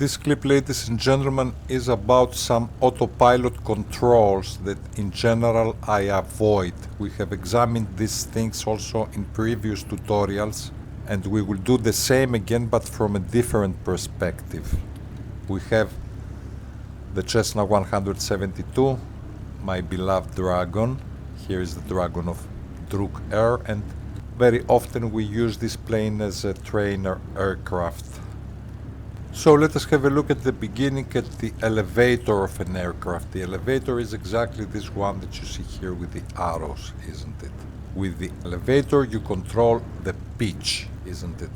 This clip, ladies and gentlemen, is about some autopilot controls that in general I avoid. We have examined these things also in previous tutorials, and we will do the same again but from a different perspective. We have the Cessna 172, my beloved Dragon. Here is the Dragon of Drukair, and very often we use this plane as a trainer aircraft. So let us have a look at the beginning at the elevator of an aircraft. The elevator is exactly this one that you see here with the arrows, isn't it? With the elevator you control the pitch, isn't it?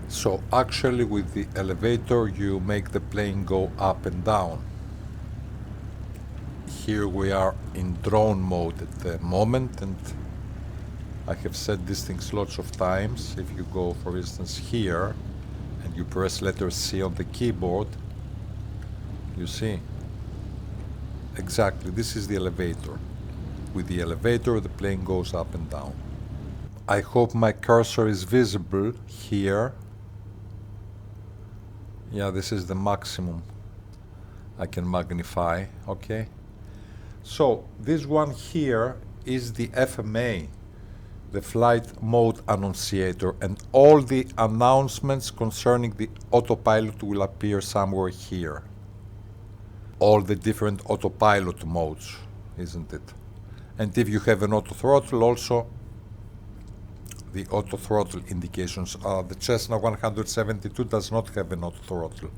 So actually with the elevator you make the plane go up and down. Here we are in drone mode at the moment, and I have said these things lots of times. If you go, for instance, here and you press letter C on the keyboard, you see exactly this is the elevator. With the elevator the plane goes up and down. I hope my cursor is visible here. Yeah, this is the maximum I can magnify. Okay, so this one here is the FMA, the flight mode annunciator, and all the announcements concerning the autopilot will appear somewhere here. All the different autopilot modes, isn't it? And if you have an autothrottle also, the autothrottle indications. The Cessna 172 does not have an autothrottle.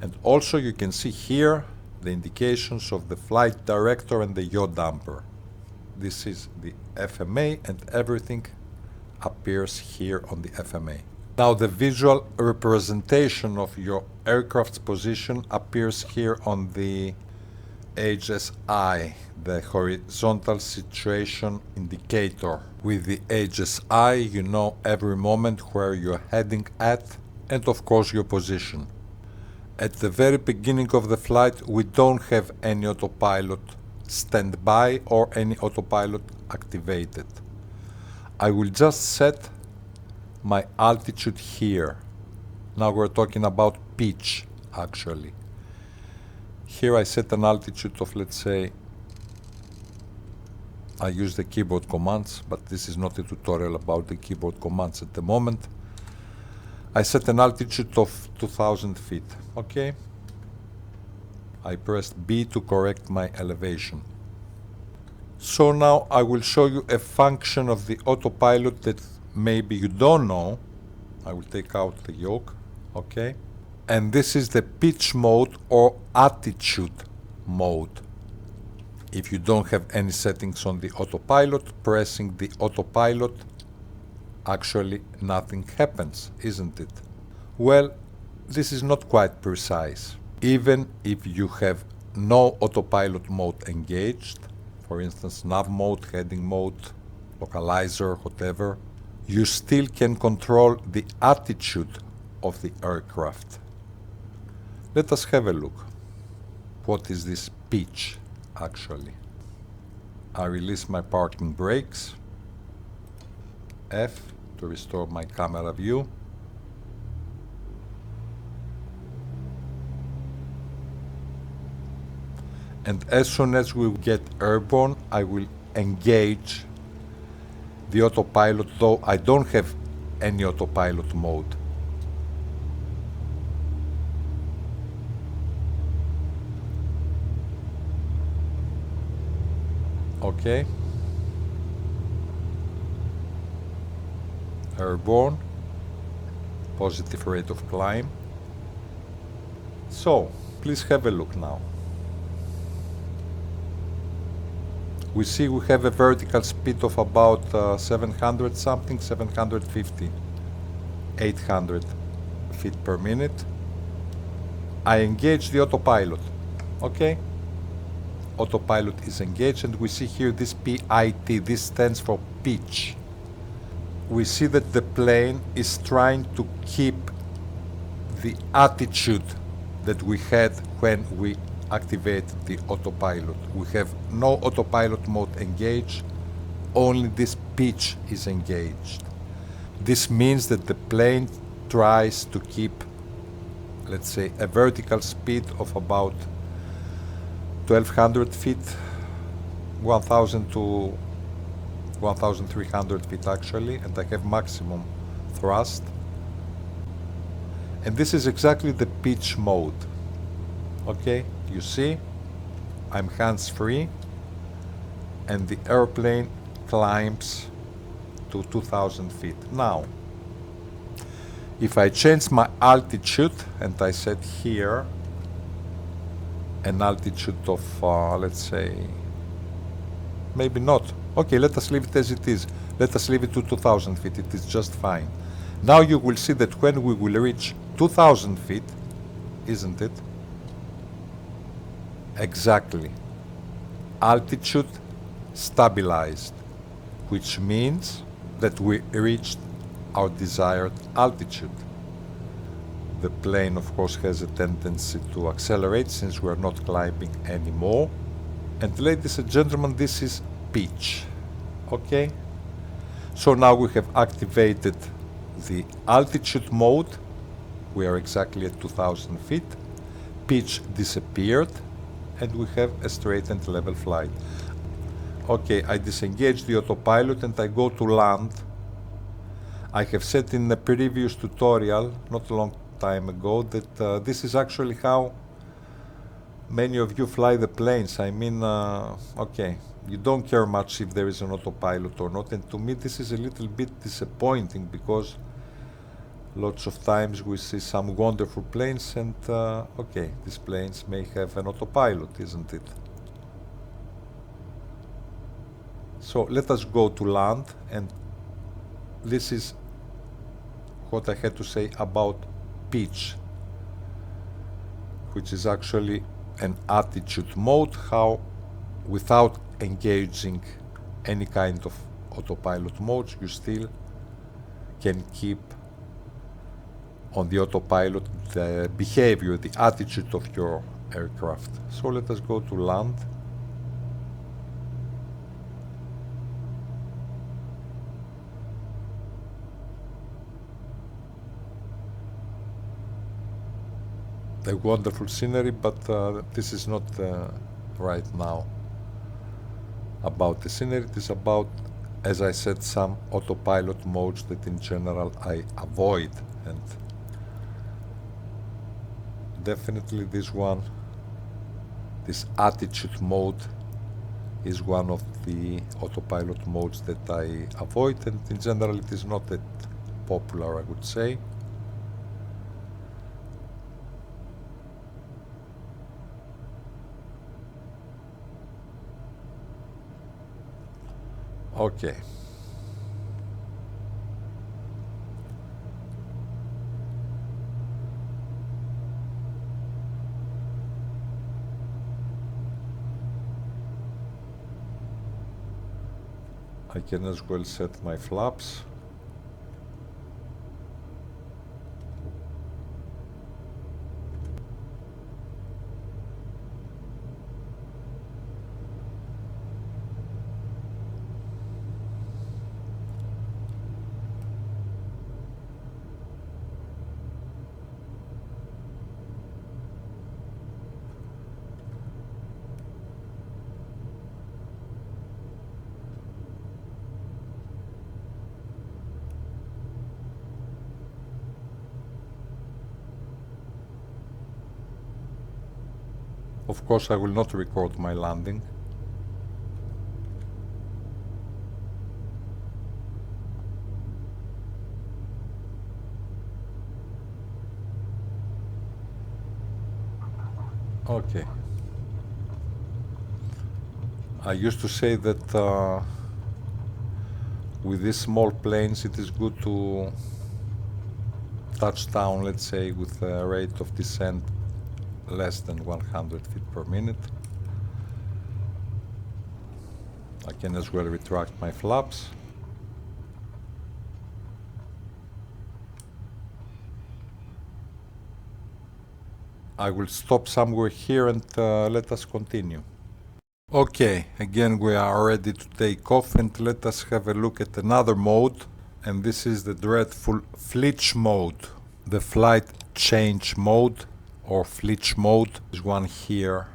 And also you can see here the indications of the flight director and the yaw damper. This is the FMA, and everything appears here on the FMA. Now the visual representation of your aircraft's position appears here on the HSI, the horizontal situation indicator. With the HSI you know every moment where you're heading at, and of course your position. At the very beginning of the flight we don't have any autopilot standby or any autopilot activated. I will just set my altitude here. Now we're talking about pitch actually. Here I set an altitude of, let's say, I use the keyboard commands, but this is not a tutorial about the keyboard commands at the moment. I set an altitude of 2000 feet, okay? I pressed B to correct my elevation. So now I will show you a function of the autopilot that maybe you don't know. I will take out the yoke, okay? And this is the pitch mode or attitude mode. If you don't have any settings on the autopilot, pressing the autopilot, actually nothing happens, isn't it? Well, this is not quite precise. Even if you have no autopilot mode engaged, for instance NAV mode, heading mode, localizer, whatever, you still can control the attitude of the aircraft. Let us have a look. What is this pitch actually? I release my parking brakes, F to restore my camera view. And as soon as we get airborne, I will engage the autopilot, though I don't have any autopilot mode. Okay. Airborne. Positive rate of climb. So, please have a look now. We see we have a vertical speed of about 700 something, 750, 800 feet per minute. I engage the autopilot, okay? Autopilot is engaged, and we see here this PIT, this stands for pitch. We see that the plane is trying to keep the attitude that we had when we activated the autopilot. We have no autopilot mode engaged, only this pitch is engaged. This means that the plane tries to keep let's say, a vertical speed of about 1200 feet, 1000 to 1300 feet actually, and I have maximum thrust. And this is exactly the pitch mode. Okay, you see, I'm hands-free, and the airplane climbs to 2000 feet. Now, if I change my altitude, and I set here an altitude of, let's say, maybe not. Okay, let us leave it as it is. Let us leave it to 2000 feet. It is just fine. Now you will see that when we will reach 2000 feet, isn't it? Exactly. Altitude stabilized, which means that we reached our desired altitude. The plane, of course, has a tendency to accelerate since we are not climbing anymore. And ladies and gentlemen, this is pitch. Okay? So now we have activated the altitude mode. We are exactly at 2000 feet. Pitch disappeared, and we have a straight and level flight. Okay, I disengage the autopilot and I go to land. I have said in the previous tutorial, not a long time ago, that this is actually how many of you fly the planes. I mean, okay, you don't care much if there is an autopilot or not, and to me this is a little bit disappointing, because lots of times we see some wonderful planes and, okay, these planes may have an autopilot, isn't it? So let us go to land, and this is what I had to say about pitch, which is actually an attitude mode, how without engaging any kind of autopilot modes, you still can keep on the autopilot the behavior, the attitude of your aircraft. So let us go to land. A wonderful scenery, but this is not right now about the scenery. It is about, as I said, some autopilot modes that in general I avoid, and definitely this one, this attitude mode, is one of the autopilot modes that I avoid, and in general it is not that popular, I would say. Okay. I can as well set my flaps. Of course, I will not record my landing. Okay. I used to say that with these small planes it is good to touch down, let's say, with a rate of descent less than 100 feet per minute. I can as well retract my flaps. I will stop somewhere here and let us continue. Okay, again we are ready to take off, and let us have a look at another mode, and this is the dreadful FLITCH mode, the flight change mode or FLITCH mode. This one here.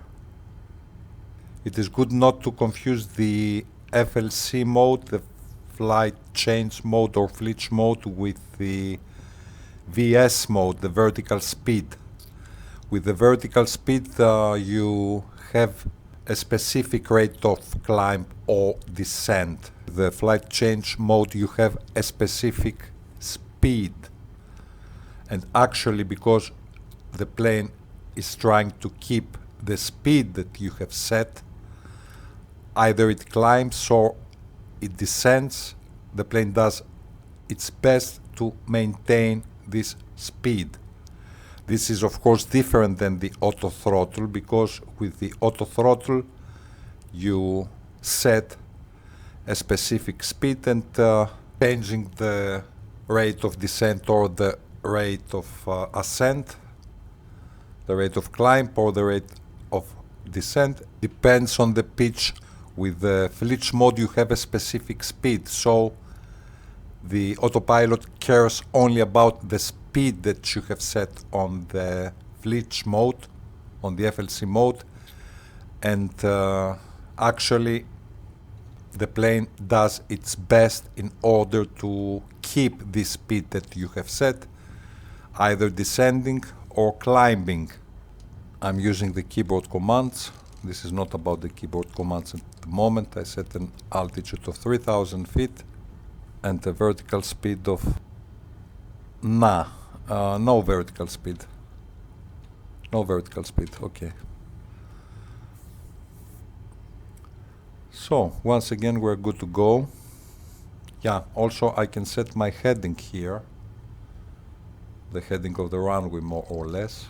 It is good not to confuse the FLC mode, the flight change mode or FLITCH mode, with the VS mode, the vertical speed. With the vertical speed you have a specific rate of climb or descent. The flight change mode you have a specific speed, and actually because the plane is trying to keep the speed that you have set, either it climbs or it descends. The plane does its best to maintain this speed. This is of course different than the autothrottle, because with the autothrottle you set a specific speed, and changing the rate of descent or the rate of ascent, the rate of climb or the rate of descent, depends on the pitch. With the FLITCH mode you have a specific speed, so the autopilot cares only about the speed that you have set on the FLITCH mode, on the FLC mode, and actually the plane does its best in order to keep this speed that you have set, either descending or climbing. I'm using the keyboard commands. This is not about the keyboard commands at the moment. I set an altitude of 3,000 feet and a vertical speed of no vertical speed. No vertical speed, okay. So, once again we're good to go. Yeah, also I can set my heading here. The heading of the runway, more or less.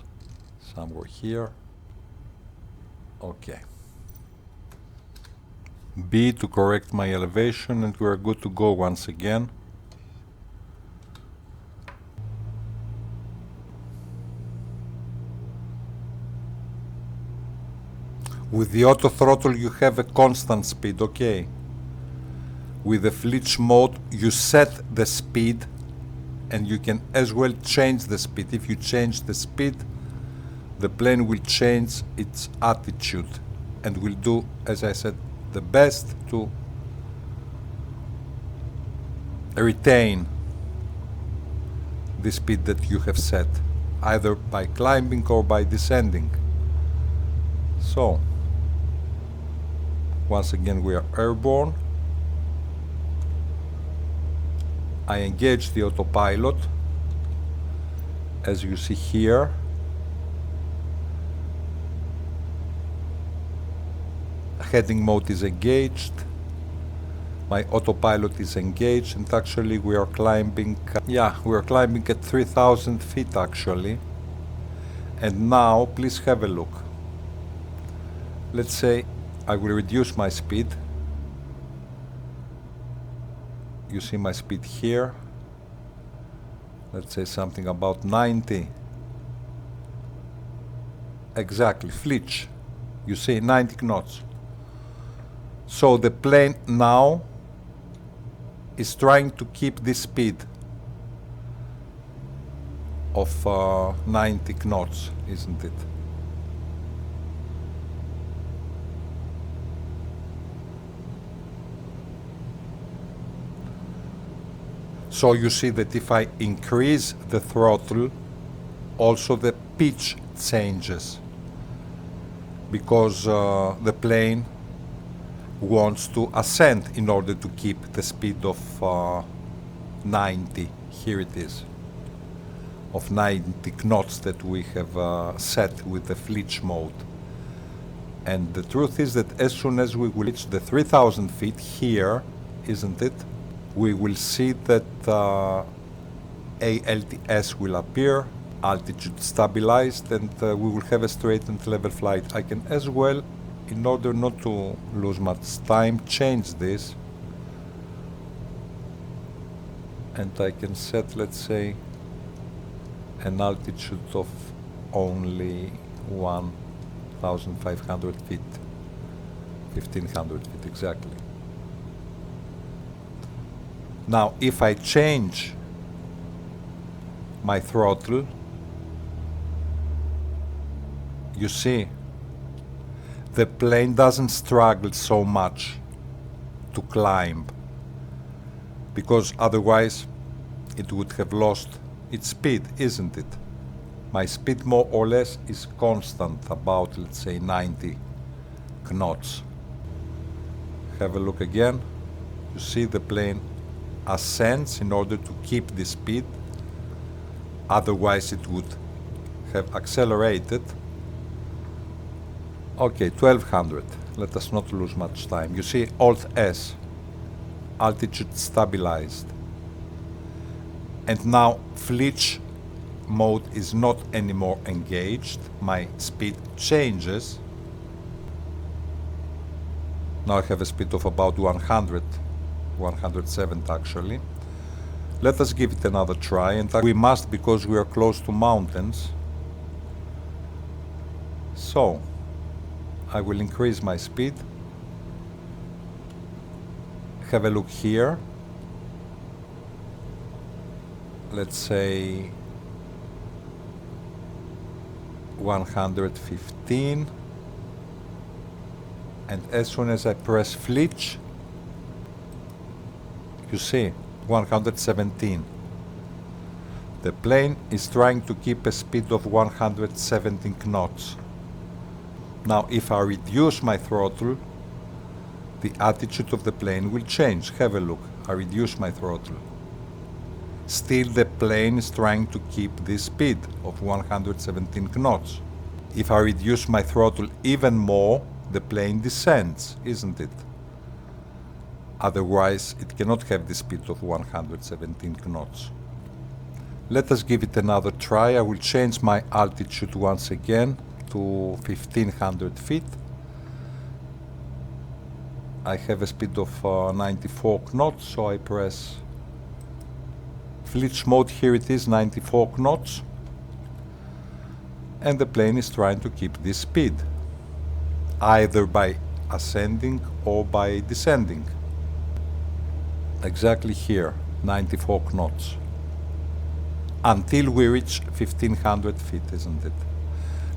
Somewhere here. Okay. B to correct my elevation, and we're good to go once again. With the autothrottle you have a constant speed, okay. With the FLITCH mode you set the speed, and you can as well change the speed. If you change the speed, the plane will change its attitude and will do, as I said, the best to retain the speed that you have set, either by climbing or by descending. So, once again we are airborne. I engage the autopilot, as you see here. Heading mode is engaged, my autopilot is engaged, and actually we are climbing, we are climbing at 3,000 feet actually. And now please have a look. Let's say I will reduce my speed. You see my speed here. Let's say something about 90. Exactly, FLITCH. You see 90 knots. So the plane now is trying to keep this speed of 90 knots, isn't it? So you see that if I increase the throttle, also the pitch changes, because the plane wants to ascend in order to keep the speed of 90. Here it is, of 90 knots that we have set with the FLITCH mode. And the truth is that as soon as we will reach the 3,000 feet here, isn't it, we will see that ALTS will appear, altitude stabilized, and we will have a straight and level flight. I can as well, in order not to lose much time, change this, and I can set, let's say, an altitude of only 1,500 feet, 1,500 feet exactly. Now if I change my throttle, You see, the plane doesn't struggle so much to climb, because otherwise it would have lost its speed, isn't it? My speed more or less is constant, about, let's say, 90 knots. Have a look again. You see the plane ascends in order to keep the speed, otherwise it would have accelerated. Okay, 1200. Let us not lose much time. You see, Alt S, altitude stabilized. And now FLITCH mode is not anymore engaged. My speed changes. Now I have a speed of about 100, 107 actually. Let us give it another try, and we must because we are close to mountains. So, I will increase my speed. Have a look here. Let's say 115. And as soon as I press FLITCH, you see, 117. The plane is trying to keep a speed of 117 knots. Now, if I reduce my throttle, the attitude of the plane will change. Have a look. I reduce my throttle. Still, the plane is trying to keep this speed of 117 knots. If I reduce my throttle even more, the plane descends, isn't it? Otherwise, it cannot have the speed of 117 knots. Let us give it another try. I will change my altitude once again to 1500 feet. I have a speed of 94 knots, so I press FLITCH mode. Here it is, 94 knots. And the plane is trying to keep this speed, either by ascending or by descending. Exactly here, 94 knots. Until we reach 1500 feet, isn't it?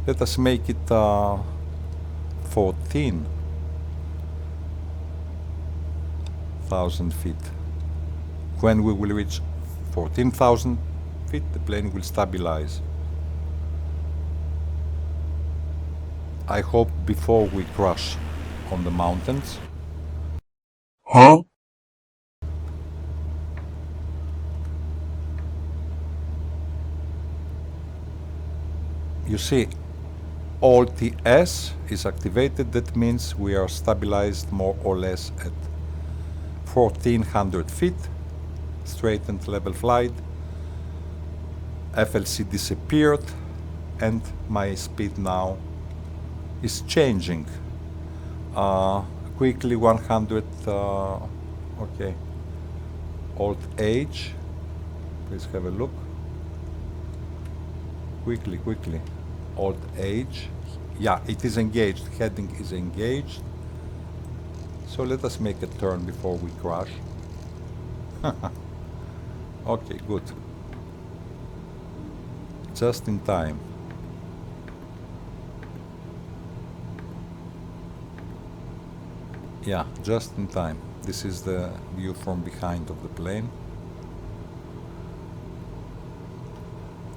Let us make it 14,000 feet. When we will reach 14,000 feet, the plane will stabilize. I hope before we crash on the mountains. Huh? You see, Alt S is activated. That means we are stabilized more or less at 1400 feet, straight and level flight. FLC disappeared, and my speed now is changing. Quickly 100, okay. Alt H, please have a look. Quickly. Alt H. Yeah, it is engaged. Heading is engaged. So let us make a turn before we crash. Okay, good. Just in time. Yeah, just in time. This is the view from behind of the plane.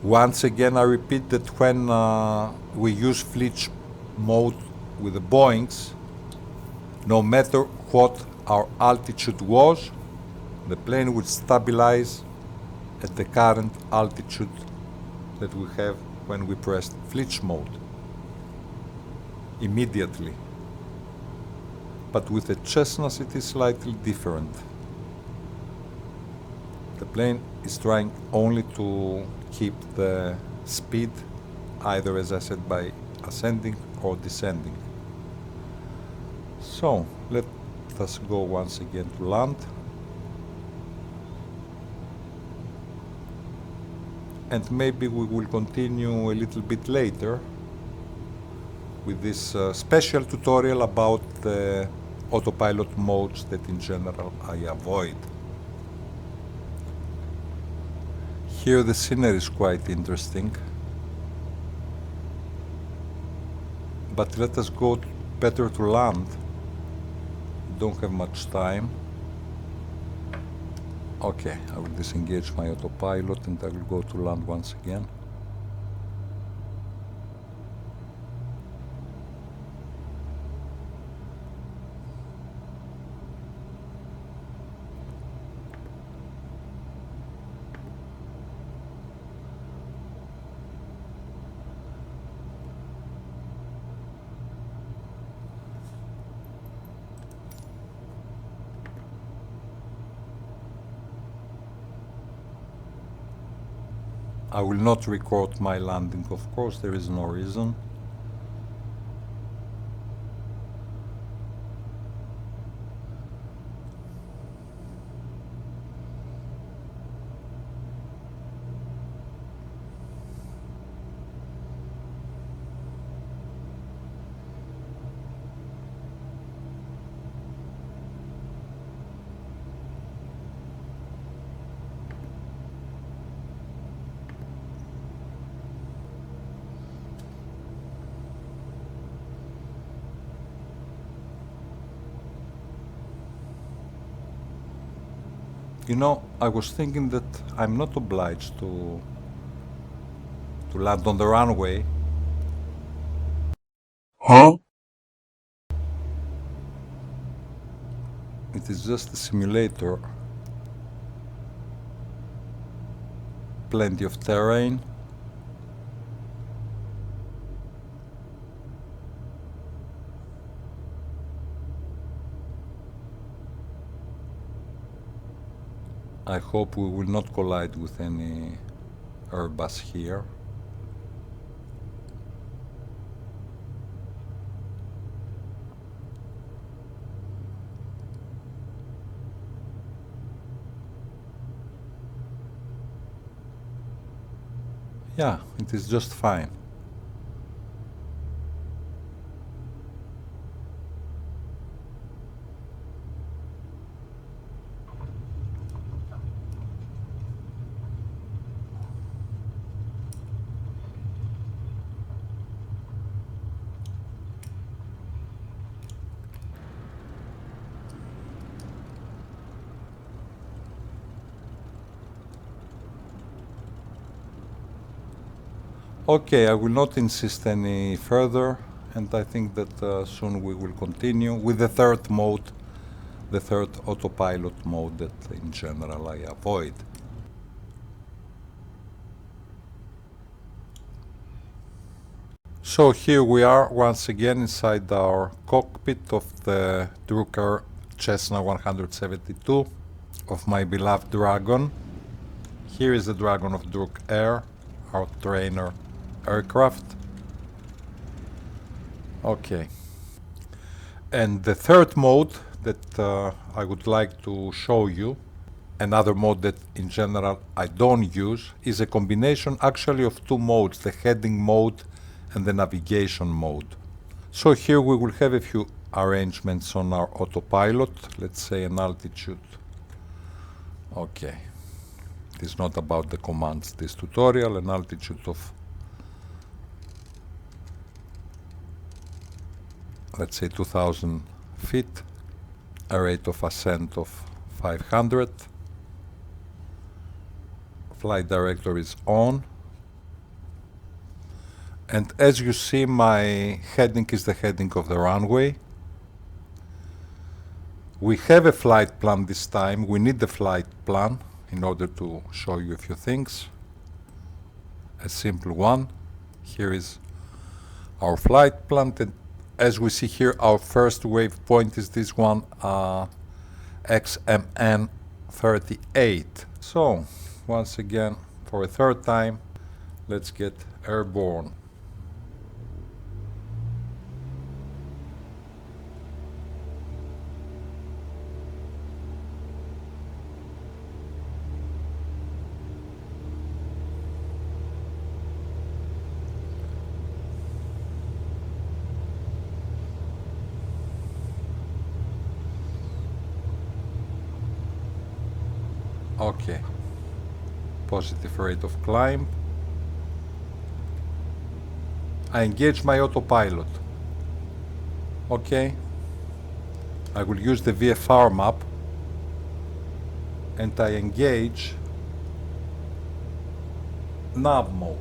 Once again, I repeat that when we use FLITCH mode with the Boeings, no matter what our altitude was, the plane would stabilize at the current altitude that we have when we pressed FLITCH mode immediately. But with the Cessnas it is slightly different. The plane is trying only to keep the speed, either, as I said, by ascending or descending. So let us go once again to land. And maybe we will continue a little bit later with this special tutorial about the autopilot modes that in general I avoid. Here the scenery is quite interesting. but let us go better to land. Don't have much time. Okay, I will disengage my autopilot and I will go to land once again. I will not record my landing, of course, there is no reason. You know, I was thinking that I'm not obliged to land on the runway. Huh? It is just a simulator. Plenty of terrain. I hope we will not collide with any Airbus here. Yeah, it is just fine. Okay, I will not insist any further, and I think that soon we will continue with the third mode, the third autopilot mode that in general I avoid. So here we are once again inside our cockpit of the Drukair Cessna 172 of my beloved Dragon. Here is the Dragon of Drukair, our trainer aircraft. Okay. And the third mode that I would like to show you, another mode that in general I don't use, is a combination actually of two modes, the heading mode and the navigation mode. So here we will have a few arrangements on our autopilot. Let's say an altitude. Okay. It is not about the commands, this tutorial. An altitude of, let's say, 2000 feet, a rate of ascent of 500. Flight director is on. And as you see, my heading is the heading of the runway. We have a flight plan this time. We need the flight plan in order to show you a few things. A simple one. Here is our flight plan. And as we see here, our first waypoint is this one, XMN 38. So, once again, for a third time, let's get airborne. Okay, positive rate of climb. I engage my autopilot. Okay, I will use the VFR map and I engage NAV mode,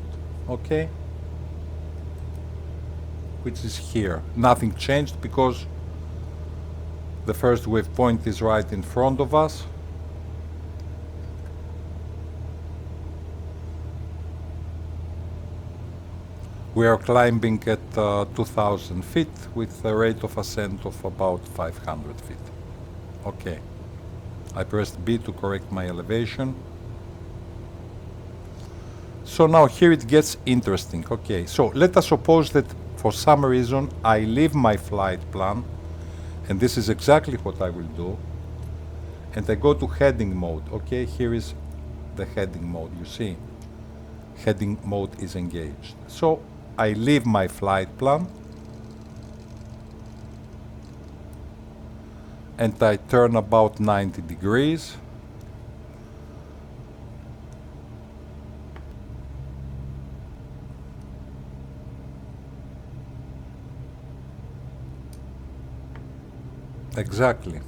okay, which is here. Nothing changed because the first waypoint is right in front of us. We are climbing at 2000 feet with a rate of ascent of about 500 feet. Okay, I pressed B to correct my elevation. So now here it gets interesting. Okay, so let us suppose that for some reason I leave my flight plan, and this is exactly what I will do, and I go to heading mode. Okay, here is the heading mode, you see. Heading mode is engaged. So I leave my flight plan and I turn about 90 degrees. Exactly.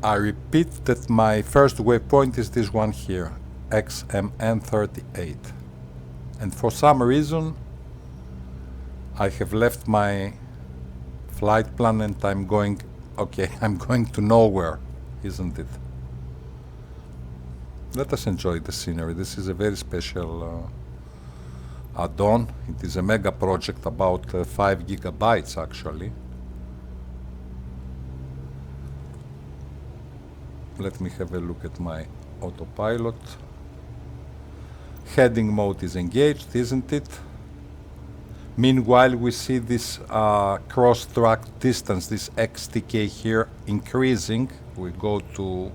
I repeat that my first waypoint is this one here, XMN38. And for some reason, I have left my flight plan and I'm going, okay, I'm going to nowhere, isn't it? Let us enjoy the scenery. This is a very special add-on. It is a mega project, about 5 gigabytes actually. Let me have a look at my autopilot. Heading mode is engaged, isn't it? Meanwhile, we see this cross-track distance, this XTK here, increasing. We go to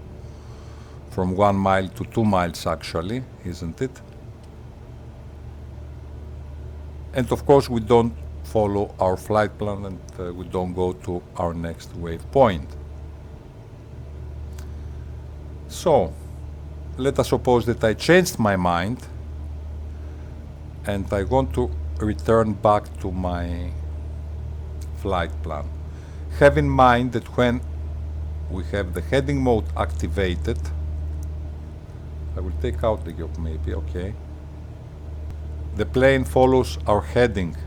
from 1 mile to 2 miles actually, isn't it? And of course, we don't follow our flight plan and we don't go to our next waypoint. So, let us suppose that I changed my mind and I want to return back to my flight plan. Have in mind that when we have the heading mode activated, I will take out the yoke maybe, okay. The plane follows our heading,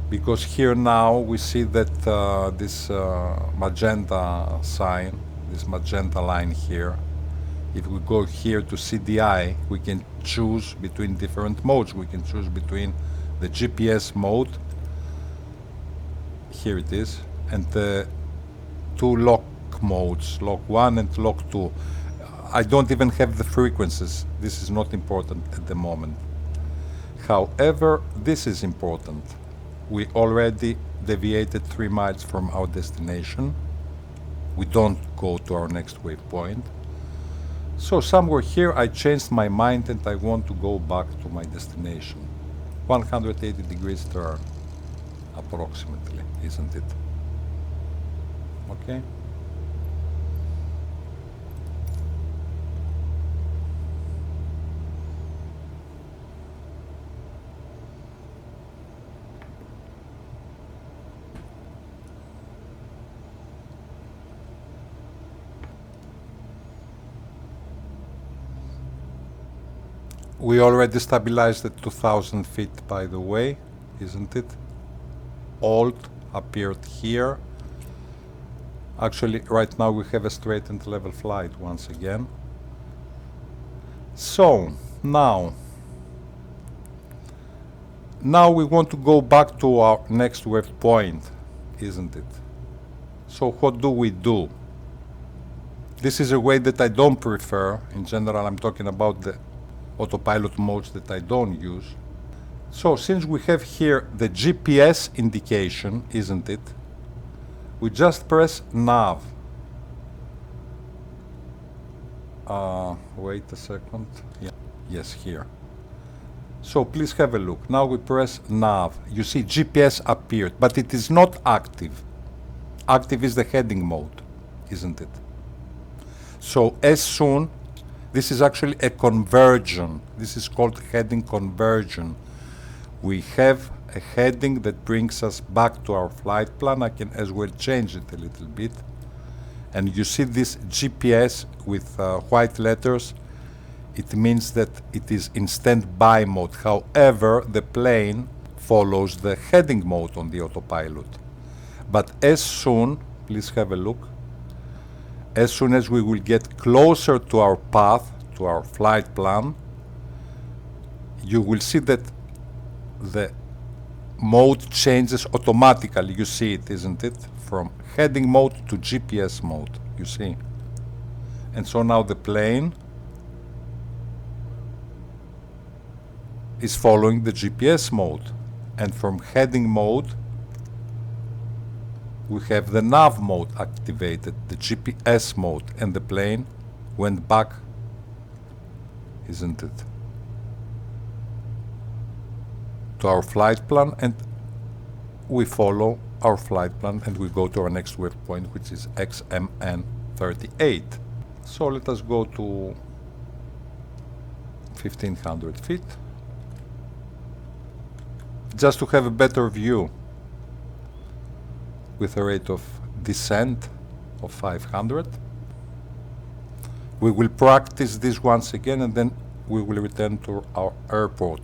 because here now we see that this magenta sign, this magenta line here, if we go here to CDI, we can choose between different modes. We can choose between the GPS mode, here it is, and the two lock modes, lock 1 and lock 2. I don't even have the frequencies. This is not important at the moment. However, this is important. We already deviated 3 miles from our destination. We don't go to our next waypoint. So somewhere here I changed my mind and I want to go back to my destination. 180 degrees turn, approximately, isn't it? Okay. We already stabilized at 2000 feet, by the way, isn't it? Alt appeared here. Actually, right now we have a straight and level flight once again. So, now we want to go back to our next waypoint, isn't it? So what do we do? This is a way that I don't prefer. In general, I'm talking about the autopilot modes that I don't use. So since we have here the GPS indication, isn't it? We just press NAV. Wait a second. Yeah. Yes, here. So please have a look. Now we press NAV. You see GPS appeared, but it is not active. Active is the heading mode, isn't it? So as soon This is actually a conversion. This is called heading conversion. We have a heading that brings us back to our flight plan. I can as well change it a little bit. And you see this GPS with white letters. It means that it is in standby mode. However, the plane follows the heading mode on the autopilot. But as soon, please have a look, as soon as we will get closer to our path, to our flight plan, you will see that the mode changes automatically. You see it, isn't it? From heading mode to GPS mode, you see. And so now the plane is following the GPS mode. And from heading mode, we have the NAV mode activated, the GPS mode, and the plane went back, isn't it, to our flight plan, and we follow our flight plan and we go to our next waypoint, which is XMN 38. So let us go to 1500 feet just to have a better view with a rate of descent of 500. We will practice this once again and then we will return to our airport.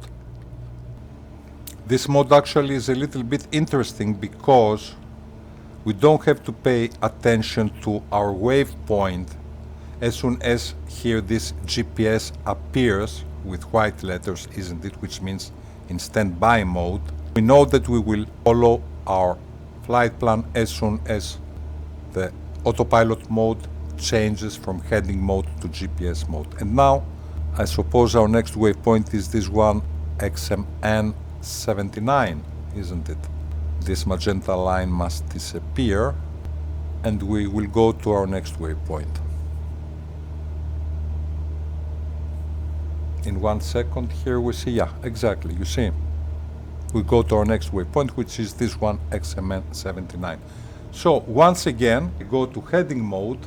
This mode actually is a little bit interesting because we don't have to pay attention to our waypoint. As soon as here this GPS appears with white letters, isn't it, which means in standby mode, we know that we will follow our flight plan as soon as the autopilot mode changes from heading mode to GPS mode. And now I suppose our next waypoint is this one, XMN 79, isn't it? This magenta line must disappear and we will go to our next waypoint. In 1 second here we see, yeah, exactly, you see. We go to our next waypoint, which is this one, XMN 79. So once again, we go to heading mode.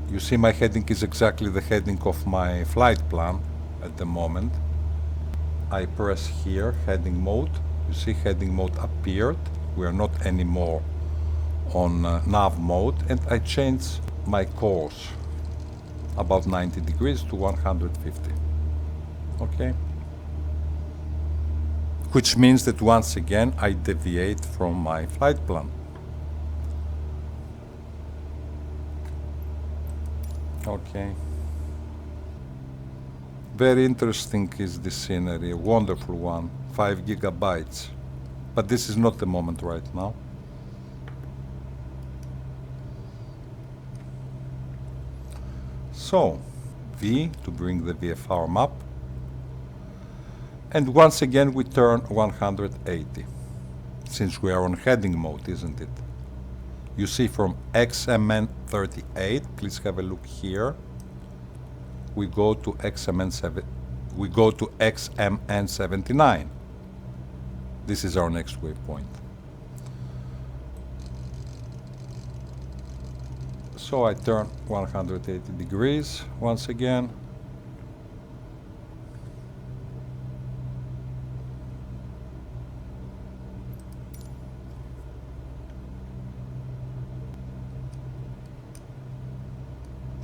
You see my heading is exactly the heading of my flight plan at the moment. I press here, heading mode. You see heading mode appeared. We are not anymore on NAV mode, and I change my course about 90 degrees to 150. Okay? Which means that once again I deviate from my flight plan. Okay. Very interesting is this scenery, a wonderful one, 5 gigabytes. But this is not the moment right now. So, V to bring the VFR map. And once again we turn 180, since we are on heading mode, isn't it? You see from XMN 38, please have a look here. We go to XMN 79. This is our next waypoint. So I turn 180 degrees once again.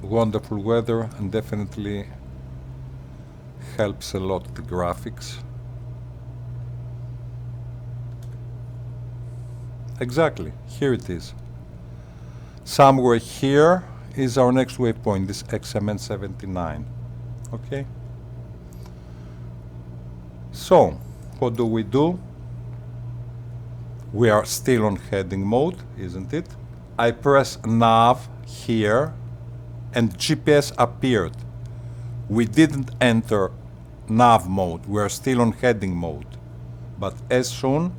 Wonderful weather, and definitely helps a lot the graphics. Exactly, here it is. Somewhere here is our next waypoint, this XMN 79. Okay? So, what do? We are still on heading mode, isn't it? I press NAV here and GPS appeared. We didn't enter NAV mode, we are still on heading mode. But as soon,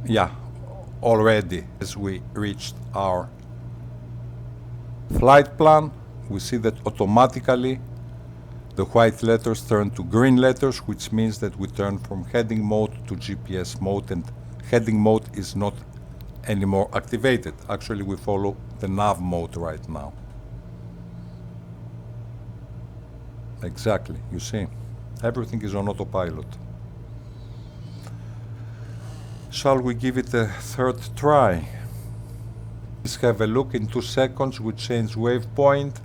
yeah, already as we reached our flight plan, we see that automatically the white letters turn to green letters, which means that we turn from heading mode to GPS mode, and heading mode is not anymore activated. Actually, we follow the NAV mode right now. Exactly, you see, everything is on autopilot. Shall we give it a third try? Let's have a look. In 2 seconds we change waypoint.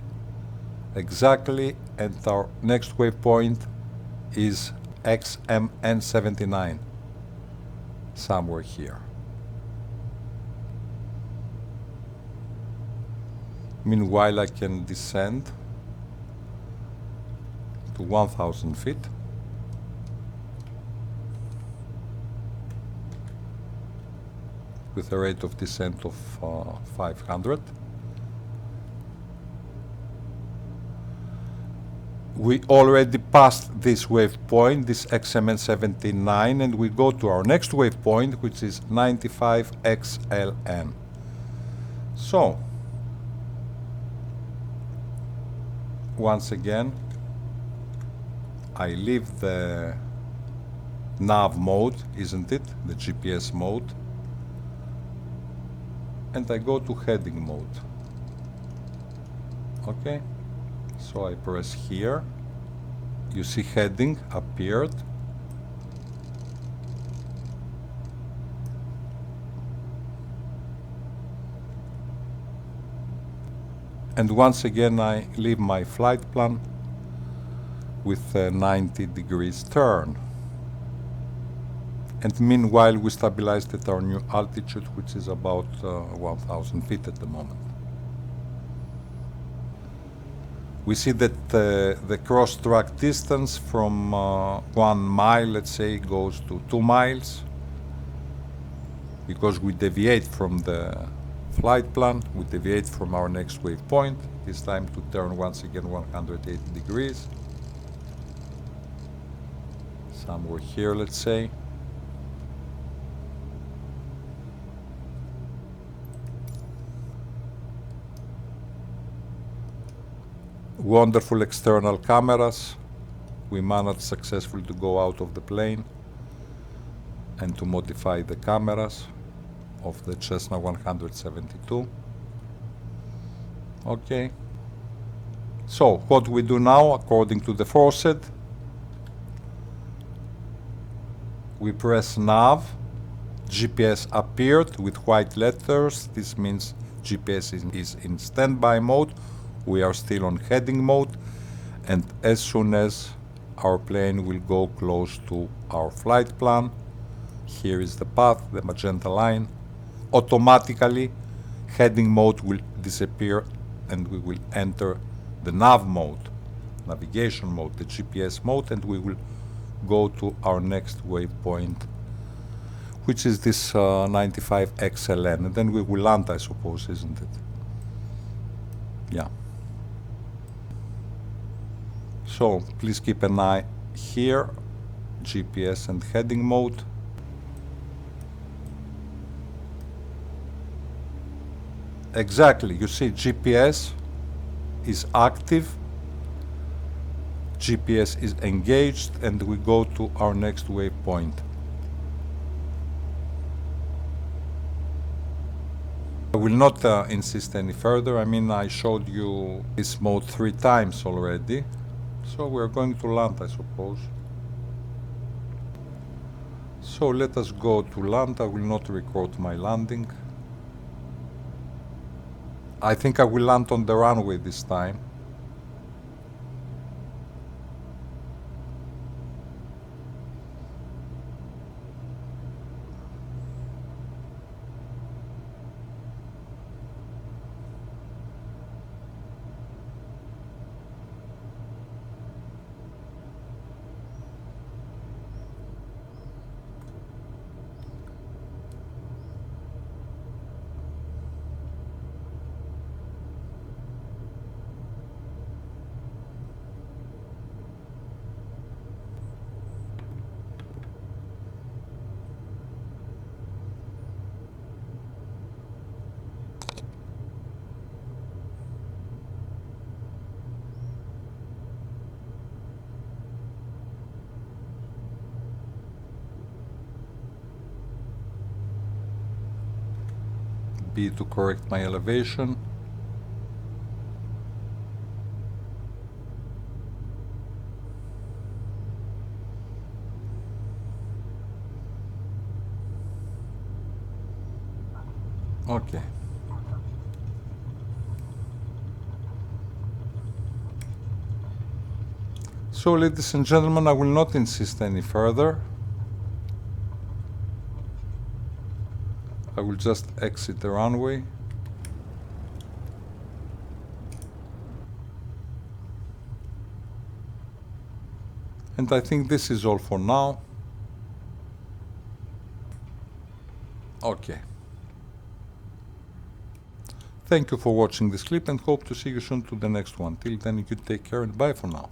Exactly, and our next waypoint is XMN79, somewhere here. Meanwhile, I can descend to 1,000 feet. With a rate of descent of 500. We already passed this waypoint, this XMN79, and we go to our next waypoint, which is 95XLN. So, once again, I leave the NAV mode, isn't it? The GPS mode. And I go to heading mode. Okay, so I press here. You see heading appeared. And once again I leave my flight plan with a 90 degrees turn. And meanwhile we stabilized at our new altitude, which is about 1,000 feet at the moment. We see that the cross-track distance from 1 mile, let's say, goes to 2 miles. Because we deviate from the flight plan, we deviate from our next waypoint. It's time to turn once again 180 degrees. Somewhere here, let's say. Wonderful external cameras. We managed successfully to go out of the plane and to modify the cameras of the Cessna 172. Okay. So what we do now, according to the faucet, we press NAV. GPS appeared with white letters. This means GPS is in standby mode. We are still on heading mode, and as soon as our plane will go close to our flight plan, here is the path, the magenta line, automatically heading mode will disappear and we will enter the NAV mode, navigation mode, the GPS mode, and we will go to our next waypoint, which is this 95XLN, and then we will land, I suppose, isn't it? Yeah. So please keep an eye here, GPS and heading mode. Exactly, you see GPS is active, GPS is engaged, and we go to our next waypoint. I will not insist any further. I mean, I showed you this mode 3 times already. So we're going to land, I suppose. So let us go to land. I will not record my landing. I think I will land on the runway this time. airspeed to correct my elevation. Okay. So, ladies and gentlemen, I will not insist any further. I will just exit the runway. And I think this is all for now. Okay. Thank you for watching this clip and hope to see you soon to the next one. Till then, you take care and bye for now.